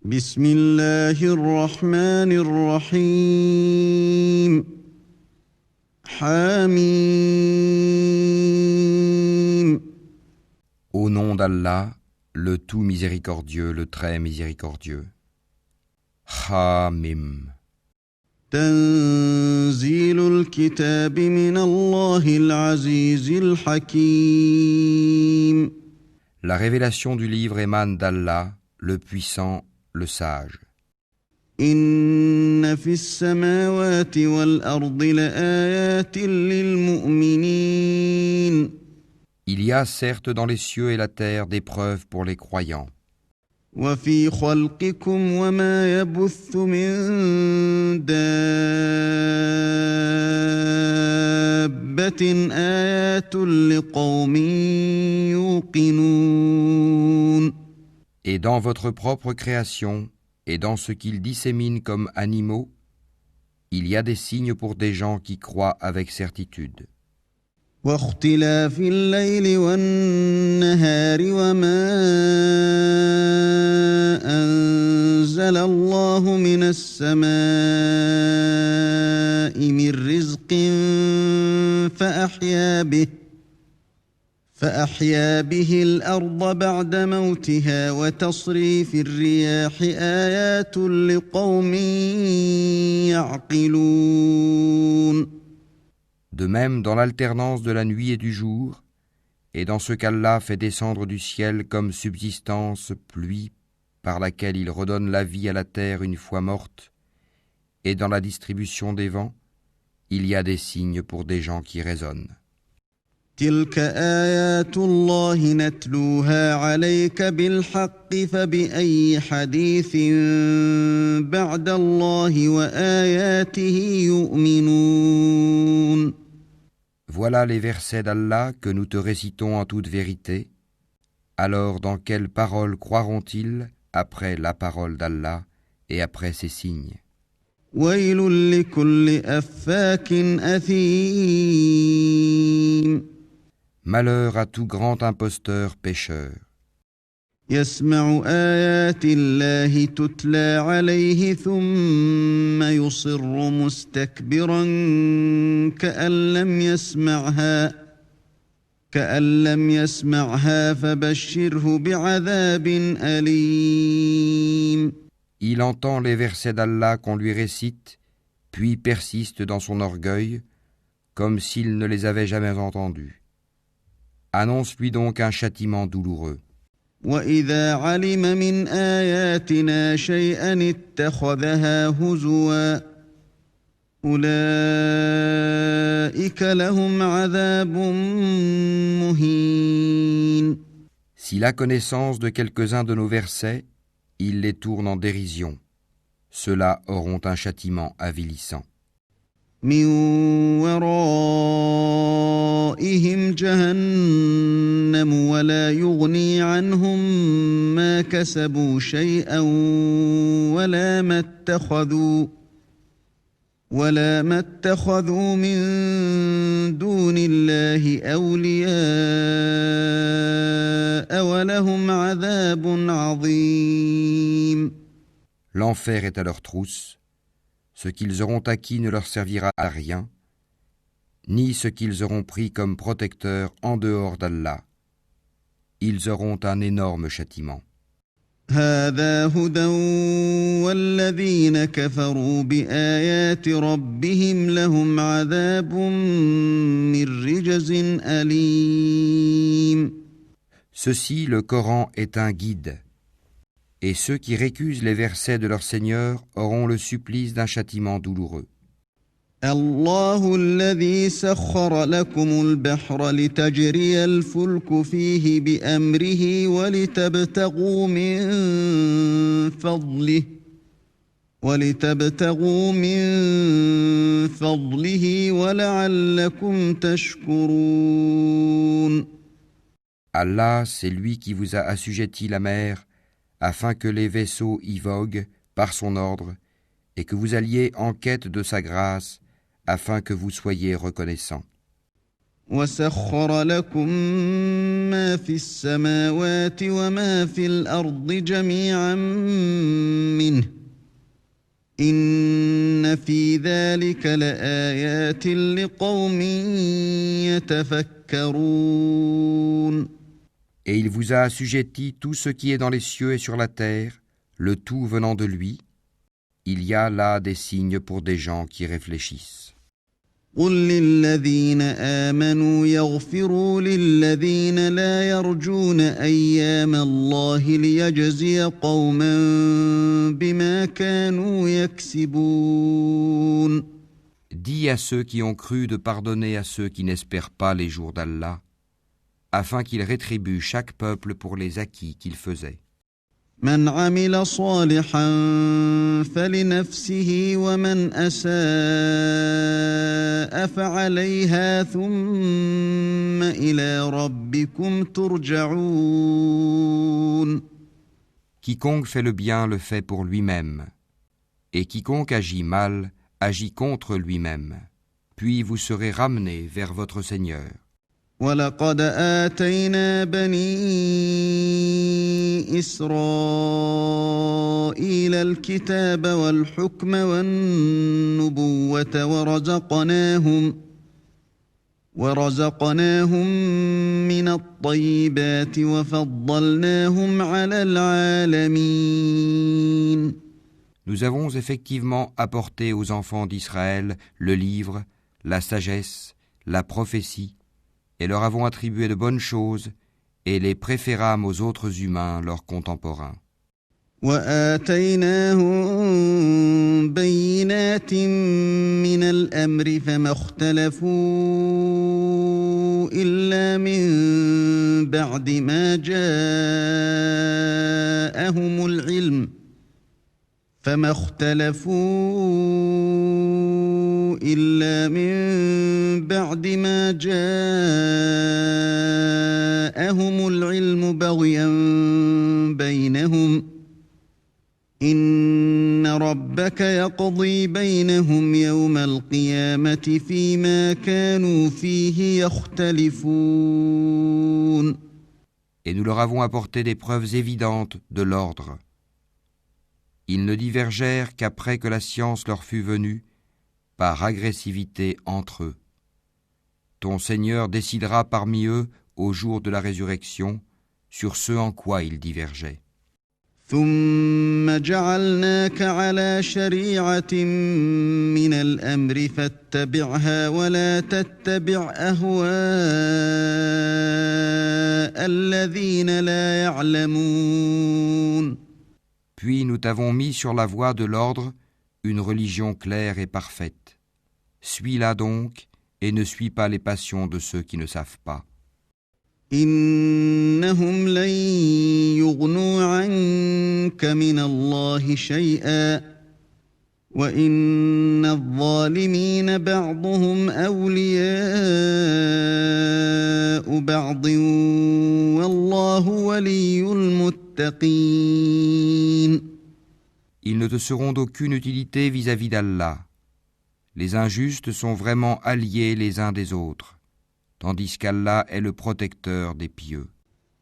بسم الله الرحمن الرحيم حميم Au nom d'Allah, le tout miséricordieux, le très miséricordieux. Hamim. تنزيل الكتاب من الله العزيز الحكيم La révélation du livre émane d'Allah, le puissant, le sage. إن في السماوات والأرض لآيات للمؤمنين Il y a certes dans les cieux et la terre des preuves pour les croyants. وفي خلقكم وما يبث من دابة آيات لقوم يوقنون Et dans votre propre création, et dans ce qu'ils disséminent comme animaux, il y a des signes pour des gens qui croient avec certitude. واختلاف الليل والنهار وما أنزل الله من السماء من رزق فأحيا به الأرض بعد موتها وتصريف الرياح آيات لقوم يعقلون De même, dans l'alternance de la nuit et du jour, et dans ce qu'Allah fait descendre du ciel comme subsistance pluie par laquelle il redonne la vie à la terre une fois morte, et dans la distribution des vents, il y a des signes pour des gens qui raisonnent. تلك آيات الله نتلوها عليك بالحق فبأي حديث بعد الله وآياته يؤمنون Voilà les versets d'Allah que nous te récitons en toute vérité. Alors dans quelles paroles croiront-ils après la parole d'Allah et après ses signes? ويل لكل أفاك أثيم Malheur à tout grand imposteur pécheur, يسمع آيات الله تتلى عليه ثم يصر مستكبرا كأن لم يسمعها فبشره بعذاب أليم il entend les versets d'Allah qu'on lui récite, puis persiste dans son orgueil, comme s'il ne les avait jamais entendus. Annonce-lui donc un châtiment douloureux. وإذا علم من آياتنا شيئا اتخذها هزوا أولئك لهم عذاب مهين S'il a connaissance de quelques-uns de nos versets, il les tourne en dérision. Ceux-là auront un châtiment avilissant. من ورائهم جهنم ولا يغني عنهم ما كسبوا شيئا ولا ما اتخذوا من دون الله أولياء ولهم عذاب عظيم L'enfer est à leur trousse. Ce qu'ils auront acquis ne leur servira à rien, ni ce qu'ils auront pris comme protecteur en dehors d'Allah. Ils auront un énorme châtiment. هذا هدى والذين كفروا بآيات ربهم لهم عذاب من رجز أليم Ceci, le Coran, est un guide. Et ceux qui récusent les versets de leur Seigneur auront le supplice d'un châtiment douloureux. الله الذي سخر لكم البحر لتجري الفلك فيه بأمره ولتبتغوا من فضله ولعلكم تشكرون Allah, c'est lui qui vous a assujetti la mer afin que les vaisseaux y voguent par son ordre et que vous alliez en quête de sa grâce afin que vous soyez reconnaissants. وسخر لكم ما في السماوات وما في الأرض جميعا منه إن في ذلك لآيات لقوم يتفكرون. Et il vous a assujetti tout ce qui est dans les cieux et sur la terre, le tout venant de lui. Il y a là des signes pour des gens qui réfléchissent. قل للذين آمنوا يغفروا للذين لا يرجون أيام الله ليجزي قوما بما كانوا يكسبون. Dis à ceux qui ont cru de pardonner à ceux qui n'espèrent pas les jours d'Allah, afin qu'ils rétribuent chaque peuple pour les acquis qu'il faisait. من عمل صالحا فلنفسه ومن أساء فعليها ثم إلى ربكم ترجعون. Quiconque fait le bien le fait pour lui-même, et quiconque agit mal agit contre lui-même. Puis vous serez ramenés vers votre Seigneur. ولقد آتينا بني إسرائيل الكتاب والحكم والنبوة ورزقناهم من الطيبات وفضلناهم على العالمين. Nous avons effectivement apporté aux enfants d'Israël le livre, la sagesse, la prophétie, et leur avons attribué de bonnes choses, et les préférâmes aux autres humains, leurs contemporains. وآتيناهم بينات من الأمر فما اختلفوا إلا من بعد ما جاءهم العلم بغيا بينهم إن ربك يقضي بينهم يوم القيامة فيما كانوا فيه يختلفون. Et nous leur avons apporté des preuves évidentes de l'ordre. Ils ne divergèrent qu'après que la science leur fut venue, par agressivité entre eux. Ton Seigneur décidera parmi eux, au jour de la résurrection, sur ce en quoi ils divergeaient. ثم جعلناك على شريعة من الأمر فاتبعها ولا تتبع أهواء الذين لا يعلمون. Puis nous t'avons mis sur la voie de l'ordre, une religion claire et parfaite. Suis-la donc et ne suis pas les passions de ceux qui ne savent pas. إنهم لن يغنوا عنك من الله شيئا وإن الظالمين بعضهم أولياء بعض والله ولي المتقين. Ils ne te seront d'aucune utilité vis-à-vis d'Allah. Les injustes sont vraiment alliés les uns des autres, tandis qu'Allah est le protecteur des pieux.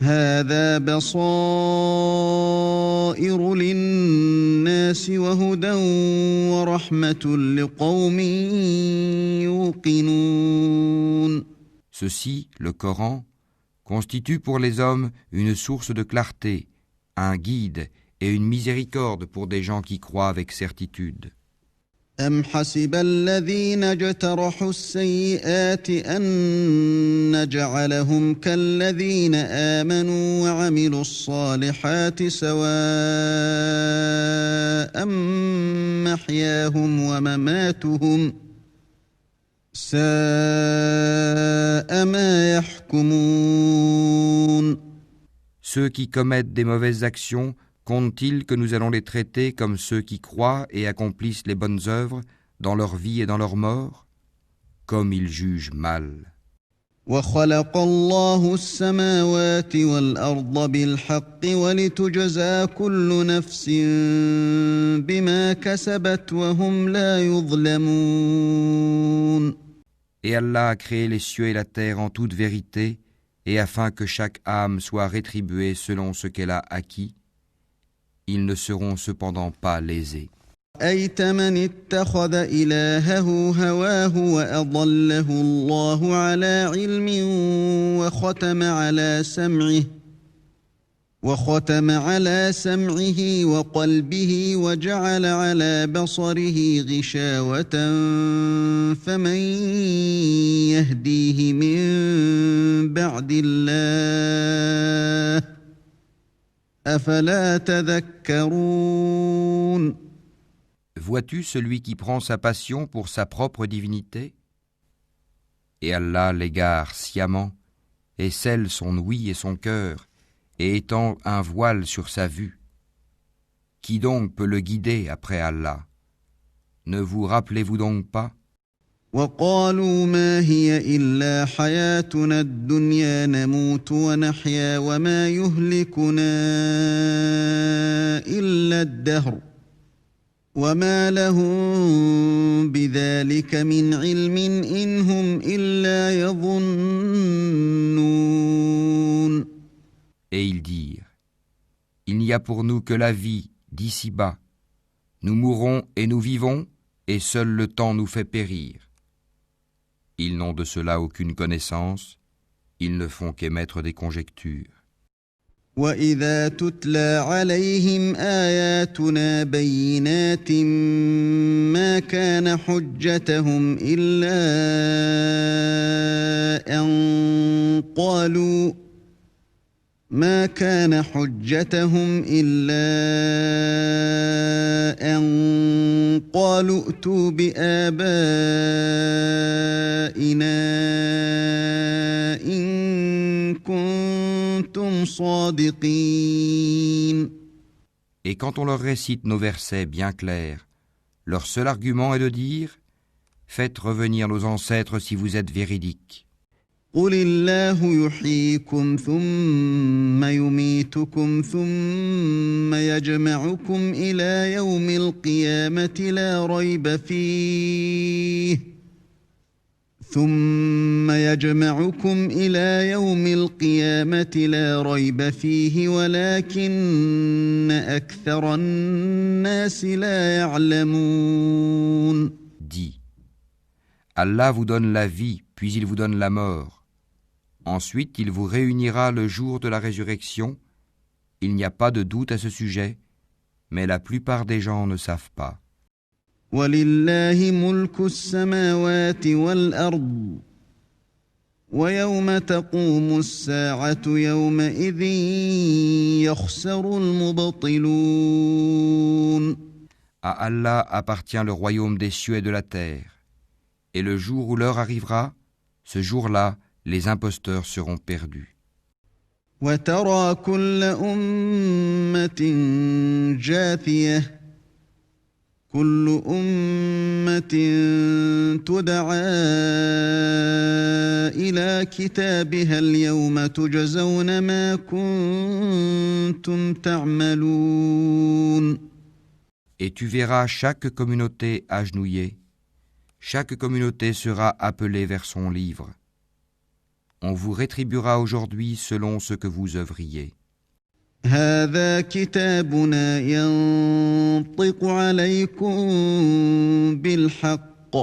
هذا بصائر للناس وهدى ورحمة لقوم يوقنون. Ceci, le Coran, constitue pour les hommes une source de clarté, un guide et une miséricorde pour des gens qui croient avec certitude. أم حسب الذين اجترحوا السيئات أن نجعلهم كالذين آمنوا وعملوا الصالحات سواء محياهم ومماتهم ساء ما يحكمون. Ceux qui commettent des mauvaises actions comptent-ils que nous allons les traiter comme ceux qui croient et accomplissent les bonnes œuvres dans leur vie et dans leur mort? Comme ils jugent mal. وخلق الله السماوات والأرض بالحق ولتجزى كل نفس بما كسبت وهم لا يظلمون. Et Allah a créé les cieux et la terre en toute vérité, et afin que chaque âme soit rétribuée selon ce qu'elle a acquis, ils ne seront cependant pas lésés. أَيْتَ مَنِ اتَّخَذَ إِلَٰهَهُ هَوَاهُ وَأَضَلَّهُ اللَّهُ عَلَىٰ عِلْمٍ وختم على سمعه وقلبه وجعل على بصره غشاوة فمن يهديه من بعد الله أفلا تذكرون. Vois-tu celui qui prend sa passion pour sa propre divinité? Et Allah l'égare sciemment, et scelle son ouïe et son cœur, et étend un voile sur sa vue. Qui donc peut le guider après Allah? Ne vous rappelez-vous donc pas? وقالوا ما هي إلا حياتنا الدنيا نموت ونحيا وما يهلكنا إلا الدهر وما لهم بذلك من علم إن هم إلا يظنون. Et ils dirent, il n'y a pour nous que la vie d'ici-bas. Nous mourons et nous vivons, et seul le temps nous fait périr. Ils n'ont de cela aucune connaissance, ils ne font qu'émettre des conjectures. وَإِذَا تُتْلَى عَلَيْهِمْ آيَاتُنَا بَيِّنَاتٍ مَا كَانَ حُجَّتَهُمْ إِلَّا أن قالوا ائتوا بآبائنا إن كنتم صادقين. Et quand on leur récite nos versets bien clairs, leur seul argument est de dire « Faites revenir nos ancêtres si vous êtes véridiques. » قل الله يحييكم ثم يميتكم ثم يجمعكم إلى يوم القيامة لا ريب فيه ولكن أكثر الناس لا يعلمون. Dis, Allah vous donne la vie, puis il vous donne la mort. Ensuite, il vous réunira le jour de la résurrection. Il n'y a pas de doute à ce sujet, mais la plupart des gens ne savent pas. وَلِلَّهِ مُلْكُ السَّمَاوَاتِ وَالْأَرْضِ وَيَوْمَ تَقُومُ السَّاعَةُ يَوْمَئِذٍ يَخْسَرُ الْمُبْطِلُونَ. À Allah appartient le royaume des cieux et de la terre. Et le jour où l'heure arrivera, ce jour-là, les imposteurs seront perdus. وَتَرَى كُلَّ أُمَّةٍ جَاثِيَةً كُلُّ أُمَّةٍ تُدْعَى إِلَى كِتَابِهَا الْيَوْمَ تُجْزَوْنَ مَا كُنتُمْ تَعْمَلُونَ. Et tu verras chaque communauté agenouillée. Chaque communauté sera appelée vers son livre. On vous rétribuera aujourd'hui selon ce que vous œuvriez. هذا كتابنا ينطق عليكم بالحق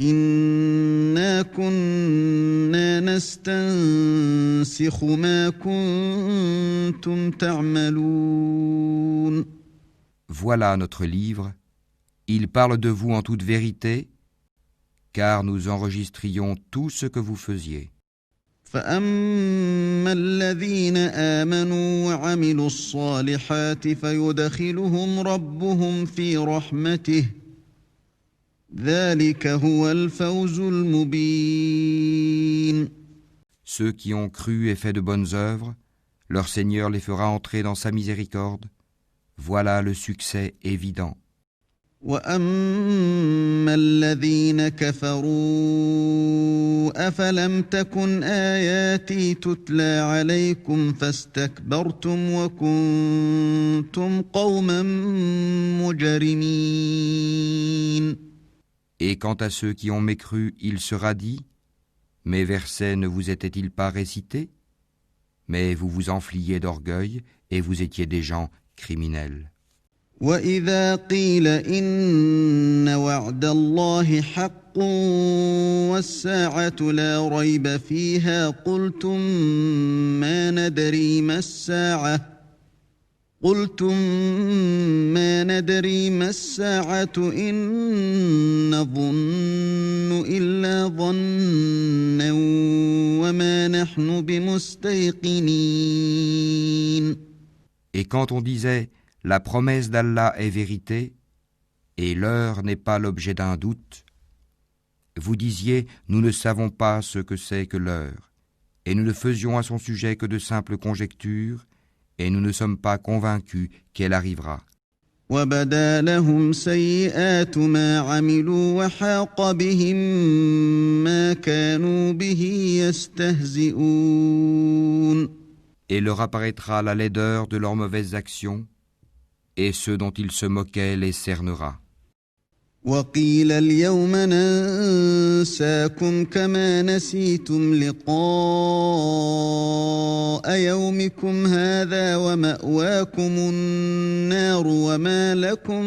إنا كنا نستنسخ ما كنتم تعملون. Voilà notre livre. Il parle de vous en toute vérité, car nous enregistrions tout ce que vous faisiez. فأما الذين آمنوا وعملوا الصالحات فيدخلهم ربهم في رحمته ذلك هو الفوز المبين. Ceux qui ont cru et fait de bonnes œuvres, leur Seigneur les fera entrer dans sa miséricorde. Voilà le succès évident. وَأَمَّا الَّذِينَ كَفَرُوا أَفَلَمْ تَكُنْ آيَاتِي تُتْلَى عَلَيْكُمْ فَاسْتَكْبَرْتُمْ وَكُنْتُمْ قَوْمًا مُجْرِمِينَ. Et quant à ceux qui ont mécru, il sera dit, mes versets ne vous étaient-ils pas récités? Mais vous vous enfliez d'orgueil et vous étiez des gens criminels. وإذا قيل إن وعد الله حق والساعة لا ريب فيها قلتم ما ندري ما الساعة إن نظن إلا ظنا وما نحن بمستيقنين. Et quand on disait la promesse d'Allah est vérité, et l'heure n'est pas l'objet d'un doute, vous disiez, nous ne savons pas ce que c'est que l'heure, et nous ne faisions à son sujet que de simples conjectures, et nous ne sommes pas convaincus qu'elle arrivera. وَبَدَا لَهُمْ سَيِّئَاتُ مَا عَمِلُوا وَحَاقَ بِهِم مَّا كَانُوا بِهِ يَسْتَهْزِئُونَ. Et leur apparaîtra la laideur de leurs mauvaises actions, et ceux dont ils se moquaient les cernera. وَقِيلَ الْيَوْمَ نَنسَاكُمْ كَمَا نَسِيتُمْ لِقَاءَ يَوْمِكُمْ هَٰذَا وَمَأْوَاكُمُ النَّارُ وَمَا لَكُم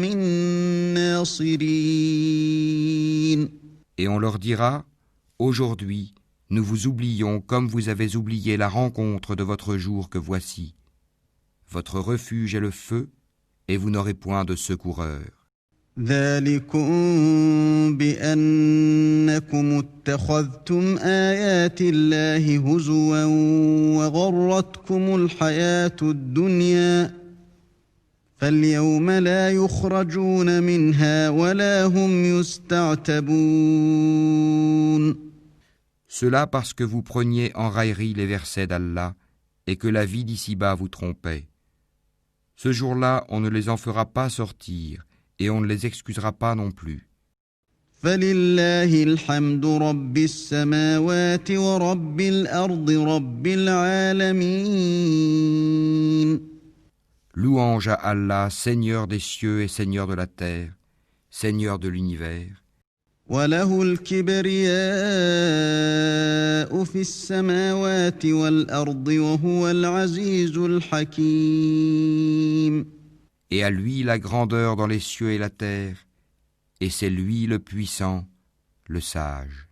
مِّن نَّاصِرِينَ. Et on leur dira, aujourd'hui, nous vous oublions comme vous avez oublié la rencontre de votre jour que voici. Votre refuge est le feu, et vous n'aurez point de secoureur. ذَلِكُمْ بِأَنَّكُمُ اتَّخَذْتُمْ آيَاتِ اللَّهِ هُزُوًا وَغَرَّتْكُمُ الْحَيَاةُ الدُّنْيَا فَالْيَوْمَ لَا يُخْرَجُونَ مِنْهَا وَلَا هُمْ يُسْتَعْتَبُونَ. Cela parce que vous preniez en raillerie les versets d'Allah et que la vie d'ici-bas vous trompait. Ce jour-là, on ne les en fera pas sortir et on ne les excusera pas non plus. فَلِلَّهِ الْحَمْدُ رَبِّ السَّمَاوَاتِ وَرَبِّ الْأَرْضِ رَبِّ الْعَالَمِينَ. Louange à Allah, Seigneur des cieux et Seigneur de la terre, Seigneur de l'univers. وَلَهُ الْكِبْرِيَاءُ فِي السَّمَاوَاتِ وَالْأَرْضِ وَهُوَ الْعَزِيزُ الْحَكِيمُ. Et à lui la grandeur dans les cieux et la terre, et c'est lui le puissant, le sage.